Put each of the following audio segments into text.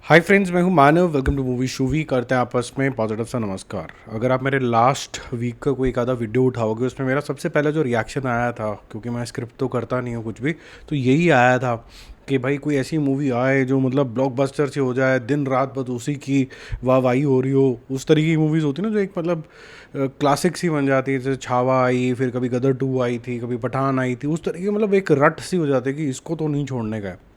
हाय friends, मैं हूं Manav. Welcome to movie शूवी। करते हैं आपस में पॉजिटिव सा नमस्कार। अगर आप मेरे लास्ट वीक का कोई एक आधा वीडियो उठाओगे, उसमें मेरा सबसे पहला जो रिएक्शन आया था, क्योंकि मैं स्क्रिप्ट तो करता नहीं हूँ कुछ भी, तो यही आया था कि भाई कोई ऐसी मूवी आए जो मतलब ब्लॉकबस्टर से हो जाए, दिन रात बस उसी की वाहवाही हो रही हो। उस तरीके की मूवीज़ होती है ना, जो एक मतलब क्लासिक सी बन जाती है। जैसे छावा आई, फिर कभी गदर 2 आई थी, कभी पठान आई थी। उस तरीके मतलब एक रट सी हो जाती है कि इसको तो नहीं छोड़ने का है।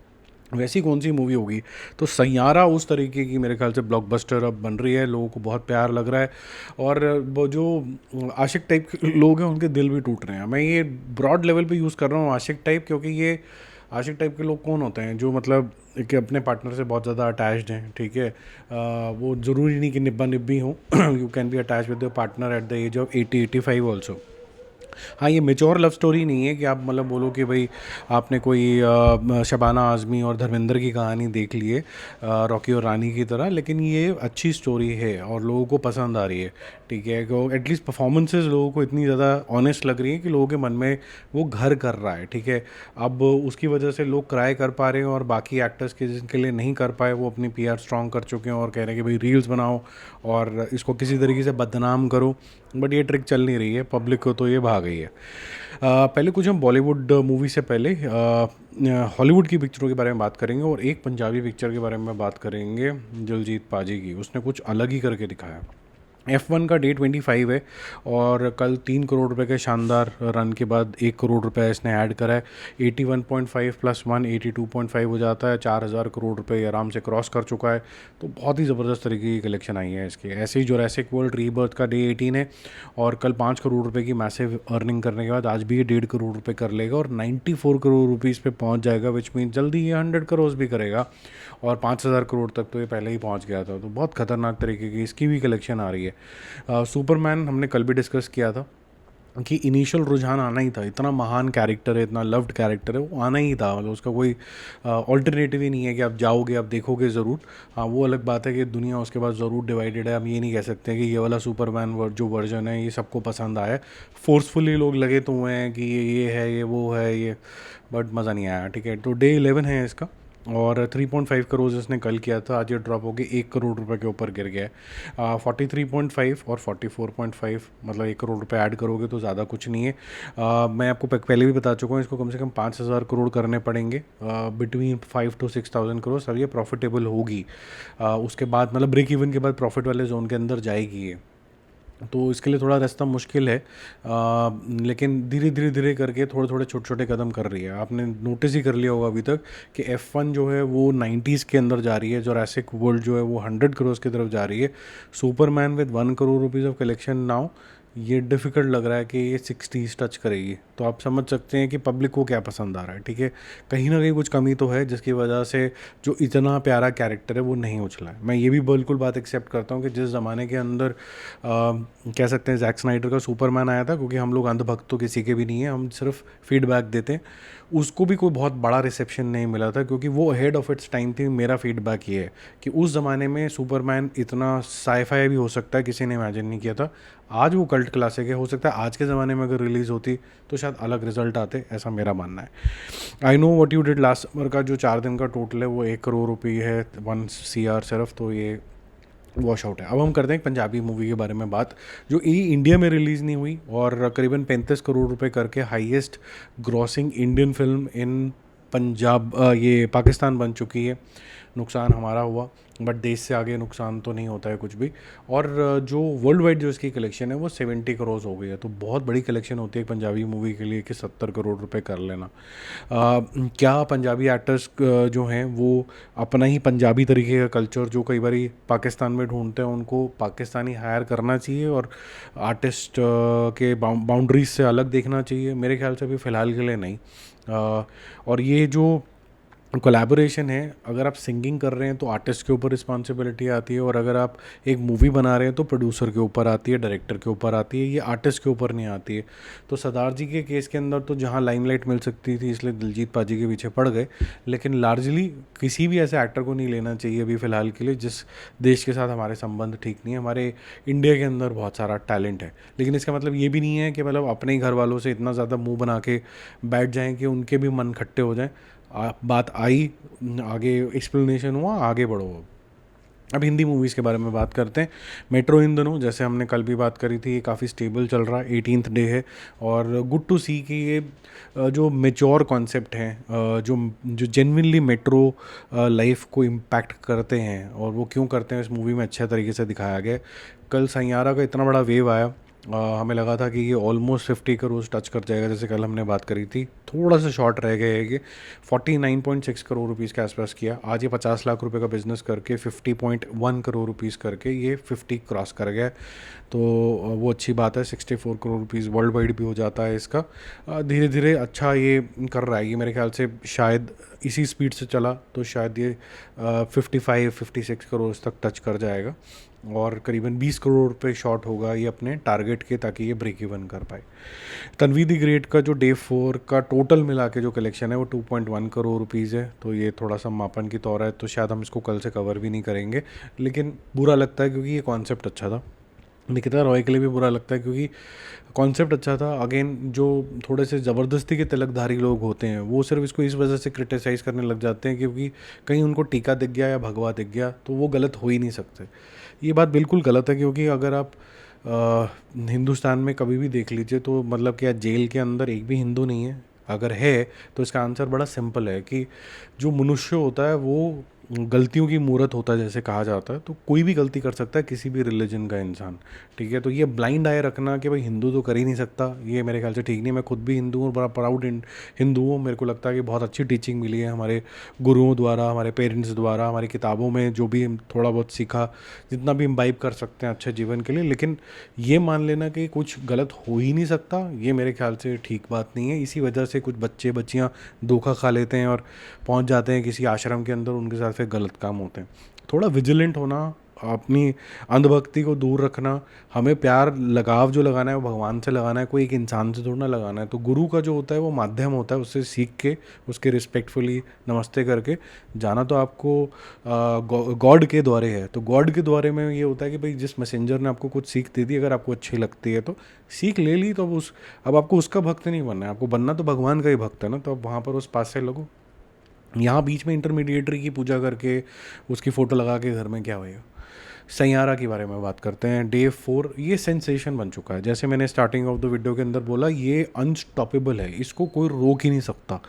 वैसी कौन सी मूवी होगी? तो सैयारा उस तरीके की मेरे ख्याल से ब्लॉकबस्टर अब बन रही है। लोगों को बहुत प्यार लग रहा है। और वो जो आशिक टाइप के लोग हैं, उनके दिल भी टूट रहे हैं। मैं ये ब्रॉड लेवल पे यूज़ कर रहा हूँ आशिक टाइप, क्योंकि ये आशिक टाइप के लोग कौन होते हैं? जो मतलब कि अपने पार्टनर से बहुत ज़्यादा अटैच्ड हैं। ठीक है, वो ज़रूरी नहीं कि निब्बा निब्बी हों। You can be attach with your partner at the age of 80-85 also. हाँ, ये मेच्योर लव स्टोरी नहीं है कि आप मतलब बोलो कि भाई आपने कोई शबाना आज़मी और धर्मेंद्र की कहानी देख ली है, रॉकी और रानी की तरह। लेकिन ये अच्छी स्टोरी है और लोगों को पसंद आ रही है। ठीक है, तो एटलीस्ट परफॉर्मेंसेस लोगों को इतनी ज़्यादा ऑनेस्ट लग रही है कि लोगों के मन में वो घर कर रहा है। ठीक है, अब उसकी वजह से लोग क्राई कर पा रहे हैं, और बाकी एक्टर्स के जिनके लिए नहीं कर पाए, वो अपनी पीआर स्ट्रॉन्ग कर चुके हैं और कह रहे हैं कि भाई रील्स बनाओ और इसको किसी तरीके से बदनाम करो। बट ये ट्रिक चल नहीं रही है, पब्लिक को तो ये भाग गई है। पहले कुछ हम बॉलीवुड मूवी से पहले हॉलीवुड की पिक्चरों के बारे में बात करेंगे, और एक पंजाबी पिक्चर के बारे में बात करेंगे, दिलजीत पाजी की। उसने कुछ अलग ही करके दिखाया। F1 का डे 25 है, और कल 3 करोड़ रुपए के शानदार रन के बाद 1 करोड़ रुपए इसने ऐड करा है। 81.5 प्लस 1 82.5 हो जाता है। 4,000 करोड़ रुपए आराम से क्रॉस कर चुका है। तो बहुत ही ज़बरदस्त तरीके की कलेक्शन आई है इसकी। ऐसे ही जोरासिक वर्ल्ड रीबर्थ का डे 18 है, और कल 5 करोड़ रुपए की मैसिव अर्निंग करने के बाद आज भी ये 1.5 करोड़ रुपए कर लेगा, और 94 करोड़ रुपीज़ पे पहुंच जाएगा, विच मीन जल्दी ये 100 करोड़ भी करेगा। और 5,000 करोड़ तक तो ये पहले ही पहुंच गया था। तो बहुत खतरनाक तरीके की इसकी भी कलेक्शन आ रही है। सुपरमैन हमने कल भी डिस्कस किया था कि इनिशियल रुझान आना ही था। इतना महान कैरेक्टर है, इतना लव्ड कैरेक्टर है, वो आना ही था। मतलब उसका कोई ऑल्टरनेटिव ही नहीं है कि आप जाओगे, आप देखोगे ज़रूर। हाँ, वो अलग बात है कि दुनिया उसके बाद ज़रूर डिवाइडेड है। हम ये नहीं कह सकते कि ये वाला सुपरमैन जो वर्जन है ये सबको पसंद आया। फोर्सफुली लोग लगे तो हुए हैं कि ये है, ये वो है, ये। बट मज़ा नहीं आया। ठीक है, तो डे 11 है इसका, और 3.5 करोड़ इसने कल किया था। आज ये ड्रॉप हो गया, 1 करोड़ रुपए के ऊपर गिर गया है। 43.5 और 44.5, मतलब 1 करोड़ रुपए ऐड करोगे तो ज़्यादा कुछ नहीं है। मैं आपको पहले भी बता चुका हूँ, इसको कम से कम 5,000 करोड़ करने पड़ेंगे, बिटवीन 5 to 6,000 करोड़। सर ये प्रॉफिटेबल होगी। उसके बाद मतलब ब्रेक इवन के बाद प्रॉफिट वाले जोन के अंदर जाएगी ये। तो इसके लिए थोड़ा रास्ता मुश्किल है, लेकिन धीरे धीरे धीरे करके थोड़े थोड़े छोटे छोटे कदम कर रही है। आपने नोटिस ही कर लिया होगा अभी तक कि F1 जो है वो 90s के अंदर जा रही है, जोरासिक वर्ल्ड जो है वो 100 करोड़ की तरफ जा रही है। Superman with 1 crore rupees of collection now, ये डिफ़िकल्ट लग रहा है कि ये 60s टच करेगी। तो आप समझ सकते हैं कि पब्लिक को क्या पसंद आ रहा है। ठीक है, कहीं ना कहीं कुछ कमी तो है, जिसकी वजह से जो इतना प्यारा कैरेक्टर है वो नहीं उछला है। मैं ये भी बिल्कुल बात एक्सेप्ट करता हूँ कि जिस ज़माने के अंदर कह सकते हैं जैक स्नाइडर का सुपरमैन आया था, क्योंकि हम लोग अंधभक्त तो किसी के भी नहीं है, हम सिर्फ फीडबैक देते हैं, उसको भी कोई बहुत बड़ा रिसेप्शन नहीं मिला था, क्योंकि वो अहेड ऑफ इट्स टाइम थी। मेरा फीडबैक ये है कि उस ज़माने में सुपरमैन इतना साईफाई भी हो सकता है, किसी ने इमेजिन नहीं किया था। आज वो कल्ट क्लासिक है। हो सकता है आज के ज़माने में अगर रिलीज़ होती तो शायद अलग रिजल्ट आते, ऐसा मेरा मानना है। I know what you did last summer का जो 4 दिन का टोटल है वो 1 करोड़ रुपये है, 1 CR सिर्फ। तो ये वॉश आउट है। अब हम करते हैं एक पंजाबी मूवी के बारे में बात, जो इंडिया में रिलीज़ नहीं हुई, और करीबन 35 करोड़ रुपए करके highest grossing Indian film in Punjab, ये पाकिस्तान बन चुकी है। नुकसान हमारा हुआ, बट देश से आगे नुकसान तो नहीं होता है कुछ भी। और जो वर्ल्ड वाइड जो इसकी कलेक्शन है वो 70 करोड़ हो गई है। तो बहुत बड़ी कलेक्शन होती है एक पंजाबी मूवी के लिए कि 70 करोड़ रुपए कर लेना। क्या पंजाबी एक्टर्स जो हैं वो अपना ही पंजाबी तरीके का कल्चर जो कई बार पाकिस्तान में ढूंढते हैं, उनको पाकिस्तानी हायर करना चाहिए, और आर्टिस्ट के बाउंड्रीज से अलग देखना चाहिए? मेरे ख्याल से अभी फ़िलहाल के लिए नहीं। और ये जो कोलैबोरेशन है, अगर आप सिंगिंग कर रहे हैं तो आर्टिस्ट के ऊपर रिस्पॉन्सिबिलिटी आती है, और अगर आप एक मूवी बना रहे हैं तो प्रोड्यूसर के ऊपर आती है, डायरेक्टर के ऊपर आती है, ये आर्टिस्ट के ऊपर नहीं आती है। तो सरदार जी के केस के अंदर तो जहाँ लाइमलाइट मिल सकती थी, इसलिए दिलजीत पाजी के पीछे पड़ गए। लेकिन लार्जली किसी भी ऐसे एक्टर को नहीं लेना चाहिए अभी फ़िलहाल के लिए जिस देश के साथ हमारे संबंध ठीक नहीं है। हमारे इंडिया के अंदर बहुत सारा टैलेंट है, लेकिन इसका मतलब ये भी नहीं है कि मतलब अपने ही घर वालों से इतना ज़्यादा मुंह बना के बैठ जाएं कि उनके भी मन खट्टे हो जाएं। बात आई, आगे एक्सप्लेनेशन हुआ, आगे बढ़ो। अब हिंदी मूवीज़ के बारे में बात करते हैं। मेट्रो इन दिनों, जैसे हमने कल भी बात करी थी, ये काफ़ी स्टेबल चल रहा है, 18th डे है। और गुड टू सी कि ये जो मेच्योर कॉन्सेप्ट हैं, जो जो जेन्युइनली मेट्रो लाइफ को इम्पैक्ट करते हैं, और वो क्यों करते हैं इस मूवी में अच्छे तरीके से दिखाया गया है। कल सैयारा का इतना बड़ा वेव आया, हमें लगा था कि ये ऑलमोस्ट 50 करोड़ टच कर जाएगा, जैसे कल हमने बात करी थी। थोड़ा सा शॉर्ट रह गया है कि 49.6 करोड़ रुपीज़ के आसपास किया। आज ये 50 लाख रुपए का बिजनेस करके 50.1 करोड़ रुपीज़ करके ये 50 क्रॉस कर गया है। तो वो अच्छी बात है। 64 करोड़ रुपीज़ वर्ल्ड वाइड भी हो जाता है इसका। धीरे धीरे अच्छा ये कर रहा है। ये मेरे ख्याल से शायद इसी स्पीड से चला तो शायद ये 55-56 करोड़ तक टच कर जाएगा, और करीबन 20 करोड़ पे शॉर्ट होगा ये अपने टारगेट के, ताकि ये ब्रेक इवन कर पाए। तन्वी द ग्रेट का जो डे 4 का टोटल मिला के जो कलेक्शन है वो 2.1 करोड़ रुपीज़ है। तो ये थोड़ा सा मापन की तौर है, तो शायद हम इसको कल से कवर भी नहीं करेंगे, लेकिन बुरा लगता है क्योंकि ये कॉन्सेप्ट अच्छा था। निकिता रॉय के लिए भी बुरा लगता है क्योंकि कॉन्सेप्ट अच्छा था। अगेन, जो थोड़े से ज़बरदस्ती के तिलकधारी लोग होते हैं वो सिर्फ इसको इस वजह से क्रिटिसाइज़ करने लग जाते हैं क्योंकि कहीं उनको टीका दिख गया या भगवा दिख गया, तो वो गलत हो ही नहीं सकते। ये बात बिल्कुल गलत है, क्योंकि अगर आप हिंदुस्तान में कभी भी देख लीजिए तो मतलब क्या जेल के अंदर एक भी हिंदू नहीं है? अगर है तो इसका आंसर बड़ा सिंपल है कि जो मनुष्य होता है वो गलतियों की मूरत होता है, जैसे कहा जाता है। तो कोई भी गलती कर सकता है, किसी भी रिलीजन का इंसान, ठीक है। तो ये ब्लाइंड आए रखना कि भाई हिंदू तो कर ही नहीं सकता, ये मेरे ख्याल से ठीक नहीं। मैं खुद भी हिंदू हूँ, बड़ा प्राउड हिंदू हूँ। मेरे को लगता है कि बहुत अच्छी टीचिंग मिली है हमारे गुरुओं द्वारा, हमारे पेरेंट्स द्वारा, हमारी किताबों में जो भी हम थोड़ा बहुत सीखा, जितना भी इम्बाइब कर सकते हैं अच्छे जीवन के लिए। लेकिन ये मान लेना कि कुछ गलत हो ही नहीं सकता, ये मेरे ख्याल से ठीक बात नहीं है। इसी वजह से कुछ बच्चे बच्चियाँ धोखा खा लेते हैं और पहुंच जाते हैं किसी आश्रम के अंदर, उनके साथ फिर गलत काम होते हैं। थोड़ा विजिलेंट होना, अपनी अंधभक्ति को दूर रखना, हमें प्यार लगाव जो लगाना है वो भगवान से लगाना है, कोई एक इंसान से थोड़ा ना लगाना है। तो गुरु का जो होता है वो माध्यम होता है, उससे सीख के, उसके रिस्पेक्टफुली नमस्ते करके जाना तो आपको गॉड के द्वारे है। तो गॉड के द्वारे में ये होता है कि भाई जिस मैसेंजर ने आपको कुछ सीख दे दी, अगर आपको अच्छी लगती है तो सीख ले ली, तो अब आपको उसका भक्त नहीं बनना है, आपको बनना तो भगवान का ही भक्त है ना। तो अब वहाँ पर उस पास से लगो। यहाँ बीच में इंटरमीडिएटरी की पूजा करके उसकी फ़ोटो लगा के घर में क्या होएगा। सैयारा के बारे में बात करते हैं। डे 4 ये सेंसेशन बन चुका है, जैसे मैंने स्टार्टिंग ऑफ द वीडियो के अंदर बोला, ये अनस्टॉपेबल है, इसको कोई रोक ही नहीं सकता।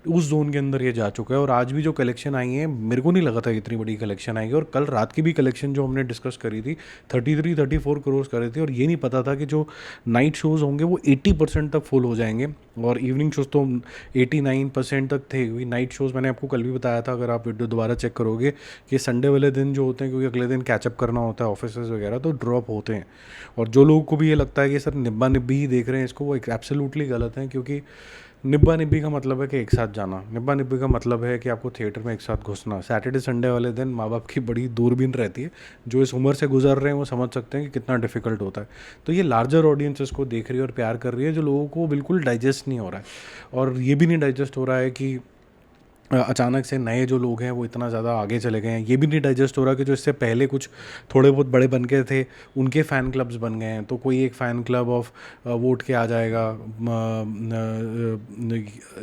उस जोन के अंदर ये जा चुका है। और आज भी जो कलेक्शन आई है, मेरे को नहीं लगा था इतनी बड़ी कलेक्शन आएगी। और कल रात की भी कलेक्शन जो हमने डिस्कस करी थी 33-34 करोड़ करे थे, और ये नहीं पता था कि जो नाइट शोज़ होंगे वो 80% तक फुल हो जाएंगे, और इवनिंग शोज़ तो 89% तक थे। क्योंकि नाइट शोज़ मैंने आपको कल भी बताया था, अगर आप वीडियो दोबारा चेक करोगे, कि संडे वाले दिन जो होते हैं, क्योंकि अगले दिन कैचअप करना होता है ऑफिस वगैरह, तो ड्रॉप होते हैं। और जो लोगों को भी ये लगता है कि सर निब्बा निब्बी ही देख रहे हैं इसको, वो एब्सोल्युटली गलत है। क्योंकि निब्बा निब्बी का मतलब है कि एक साथ जाना, निब्बा निब्बी का मतलब है कि आपको थिएटर में एक साथ घुसना। सैटरडे संडे वाले दिन माँ बाप की बड़ी दूरबीन रहती है, जो इस उम्र से गुजर रहे हैं वो समझ सकते हैं कि कितना डिफिकल्ट होता है। तो ये लार्जर ऑडियंस इसको देख रही है और प्यार कर रही है, जो लोगों को बिल्कुल डाइजेस्ट नहीं हो रहा है। और ये भी नहीं डाइजेस्ट हो रहा है कि अचानक से नए जो लोग हैं वो इतना ज़्यादा आगे चले गए हैं। ये भी नहीं डाइजेस्ट हो रहा कि जो इससे पहले कुछ थोड़े बहुत बड़े बन के थे, उनके फ़ैन क्लब्स बन गए हैं। तो कोई एक फ़ैन क्लब ऑफ वोट के आ जाएगा,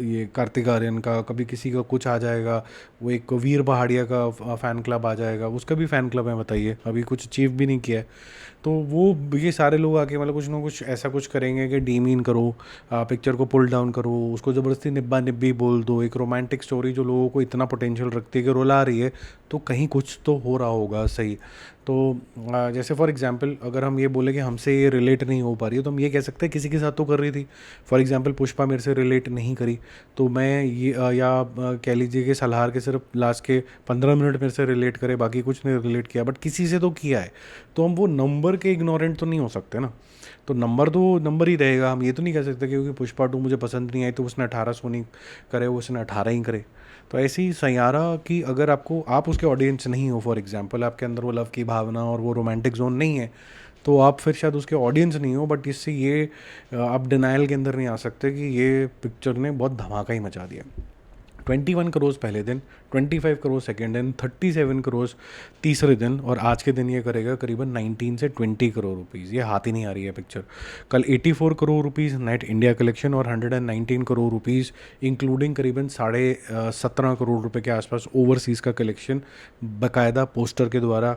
ये कार्तिक आर्यन का, कभी किसी का कुछ आ जाएगा, वो एक वीर पहाड़िया का फ़ैन क्लब आ जाएगा, उसका भी फ़ैन क्लब है, बताइए, अभी कुछ अचीव भी नहीं किया है। तो वो ये सारे लोग आके मतलब कुछ ना कुछ ऐसा कुछ करेंगे कि डीमीन करो, पिक्चर को पुल डाउन करो, उसको ज़बरदस्ती निब्बा निब्बी बोल दो। एक रोमांटिक स्टोरी जो लोगों को इतना पोटेंशियल रखती है कि रुला रही है, तो कहीं कुछ तो हो रहा होगा सही। तो जैसे फॉर एग्जांपल अगर हम ये बोले कि हमसे ये रिलेट नहीं हो पा रही है, तो हम ये कह सकते हैं किसी के साथ तो कर रही थी। फॉर एग्जांपल पुष्पा मेरे से रिलेट नहीं करी, तो मैं ये कह लीजिए कि सलार के सिर्फ लास्ट के 15 मिनट मेरे से रिलेट करे, बाकी कुछ नहीं रिलेट किया, बट किसी से तो किया है। तो हम वो नंबर के इग्नोरेंट तो नहीं हो सकते ना। तो नंबर तो नंबर ही रहेगा। हम ये तो नहीं कह सकते क्योंकि पुष्पा 2 मुझे पसंद नहीं आई तो उसने 18 सोनी करे, वो उसने 18 ही करे। तो ऐसे ही सैयारा की अगर आप उसके ऑडियंस नहीं हो, फॉर एग्जांपल आपके अंदर वो लव की भावना और वो रोमांटिक जोन नहीं है, तो आप फिर शायद उसके ऑडियंस नहीं हो। बट इससे ये आप डिनाइल के अंदर नहीं आ सकते कि ये पिक्चर ने बहुत धमाका ही मचा दिया। 21 करोड़ पहले दिन, 25 करोड़ सेकेंड दिन, 37 करोड़ तीसरे दिन, और आज के दिन ये करेगा करीबन 19 से 20 करोड़ रुपीज़। ये हाथ ही नहीं आ रही है पिक्चर। कल 84 crore rupees net India collection और 119 करोड़ रुपीज़ इंक्लूडिंग करीबन 17.5 करोड़ रुपए के आसपास ओवरसीज़ का कलेक्शन बाकायदा पोस्टर के द्वारा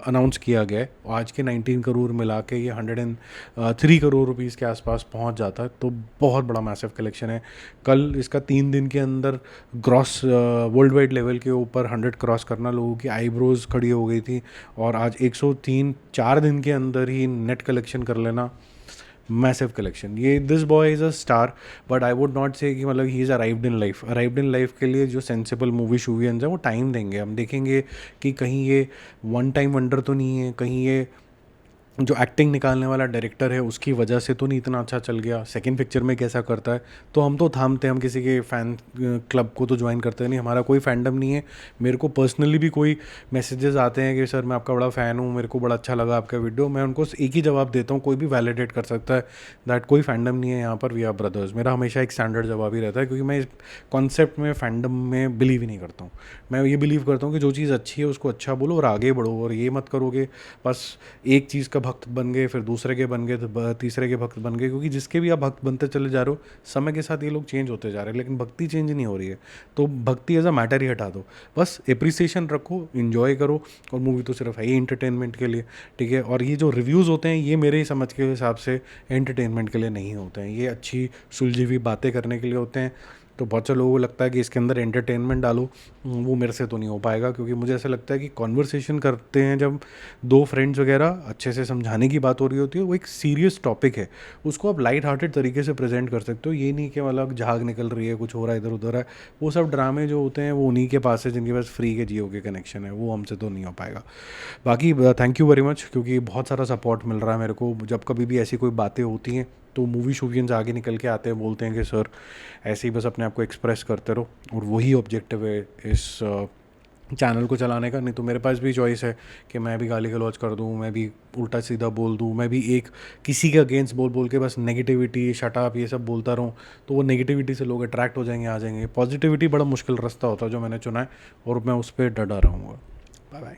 अनाउंस किया गया है। आज के 19 करोड़ मिला के ये 103 करोड़ रुपीज़ के आसपास पहुंच जाता है, तो बहुत बड़ा मैसिव कलेक्शन है। कल इसका 3 दिन के अंदर ग्रॉस वर्ल्ड वाइड लेवल के ऊपर 100 क्रॉस करना, लोगों की आईब्रोज खड़ी हो गई थी, और आज 103 4 दिन के अंदर ही नेट कलेक्शन कर लेना, मैसिव कलेक्शन। ये this boy is a star, but I would not से कि मतलब he is arrived in life. Arrived in life के लिए जो सेंसिबल मूवी शूवियंस है वो टाइम देंगे। हम देखेंगे कि कहीं ये वन टाइम वंडर तो नहीं है, कहीं ये जो एक्टिंग निकालने वाला डायरेक्टर है उसकी वजह से तो नहीं इतना अच्छा चल गया, सेकंड पिक्चर में कैसा करता है। तो हम तो थामते, हम किसी के फ़ैन क्लब को तो ज्वाइन करते नहीं, हमारा कोई फैंडम नहीं है। मेरे को पर्सनली भी कोई मैसेजेस आते हैं कि सर मैं आपका बड़ा फ़ैन हूँ, मेरे को बड़ा अच्छा लगा आपका वीडियो, मैं उनको एक ही जवाब देता हूँ, कोई भी वैलिडेट कर सकता है दैट कोई फैंडम नहीं है यहाँ पर, वी आर ब्रदर्स। मेरा हमेशा एक स्टैंडर्ड जवाब ही रहता है, क्योंकि मैं इस कॉन्सेप्ट में फैंडम में बिलीव ही नहीं करता हूँ। मैं ये बिलीव करता हूँ कि जो चीज़ अच्छी है उसको अच्छा बोलो और आगे बढ़ो, और ये मत करोगे बस एक चीज़ का भक्त बन गए, फिर दूसरे के बन गए, तो तीसरे के भक्त बन गए, क्योंकि जिसके भी आप भक्त बनते चले जा रहे हो, समय के साथ ये लोग चेंज होते जा रहे हैं, लेकिन भक्ति चेंज नहीं हो रही है। तो भक्ति एज अ मैटर ही हटा दो, बस एप्रिसिएशन रखो, इन्जॉय करो, और मूवी तो सिर्फ है ही एंटरटेनमेंट के लिए, ठीक है। और ये जो रिव्यूज़ होते हैं ये मेरे समझ के हिसाब से एंटरटेनमेंट के लिए नहीं होते हैं, ये अच्छी सुलझी हुई बातें करने के लिए होते हैं। तो बहुत से लोगों को लगता है कि इसके अंदर एंटरटेनमेंट डालो, वो मेरे से तो नहीं हो पाएगा, क्योंकि मुझे ऐसा लगता है कि कॉन्वर्सेशन करते हैं जब दो फ्रेंड्स वगैरह, अच्छे से समझाने की बात हो रही होती है, वो एक सीरियस टॉपिक है, उसको आप लाइट हार्टेड तरीके से प्रेजेंट कर सकते हो। ये नहीं कि मतलब झाग निकल रही है, कुछ हो रहा है इधर उधर है, वो सब ड्रामे जो होते हैं वो उन्हीं के पास है जिनके पास फ्री के जियो के कनेक्शन है, वो हमसे तो नहीं हो पाएगा। बाकी थैंक यू वेरी मच, क्योंकि बहुत सारा सपोर्ट मिल रहा है मेरे को। जब कभी भी ऐसी कोई बातें होती हैं तो मूवी शूवियंस आगे निकल के आते हैं, बोलते हैं कि सर ऐसे ही बस अपने आप को एक्सप्रेस करते रहो, और वही ऑब्जेक्टिव है इस चैनल को चलाने का। नहीं तो मेरे पास भी चॉइस है कि मैं भी गाली गलौज कर दूँ, मैं भी उल्टा सीधा बोल दूँ, मैं भी एक किसी के अगेंस्ट बोल बोल के बस नेगेटिविटी शटअप ये सब बोलता रहूँ, तो वो नेगेटिविटी से लोग अट्रैक्ट हो जाएंगे, आ जाएंगे। पॉजिटिविटी बड़ा मुश्किल रास्ता होता है जो मैंने चुना है, और मैं उस पर डटा रहूँगा। Bye bye.